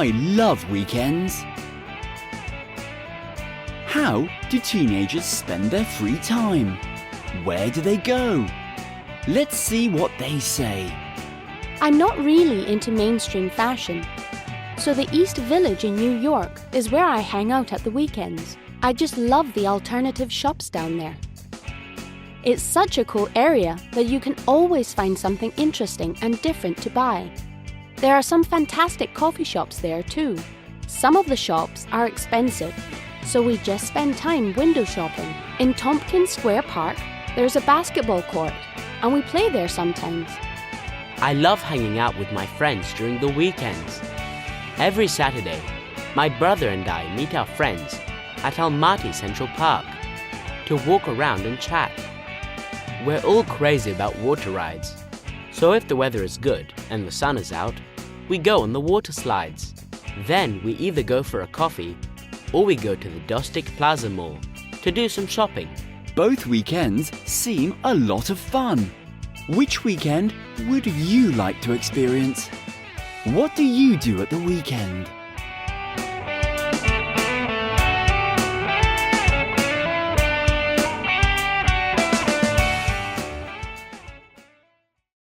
I love weekends. How do teenagers spend their free time? Where do they go? Let's see what they say. I'm not really into mainstream fashion, so the East Village in New York is where I hang out at the weekends. I just love the alternative shops down there. It's such a cool area that you can always find something interesting and different to buy. There are some fantastic coffee shops there too. Some of the shops are expensive, so we just spend time window shopping. In Tompkins Square Park, there's a basketball court, and we play there sometimes. I love hanging out with my friends during the weekends. Every Saturday, my brother and I meet our friends at Almaty Central Park to walk around and chat. We're all crazy about water rides, so if the weather is good and the sun is out, we go on the water slides. Then we either go for a coffee or we go to the Dostik Plaza Mall to do some shopping. Both weekends seem a lot of fun. Which weekend would you like to experience? What do you do at the weekend?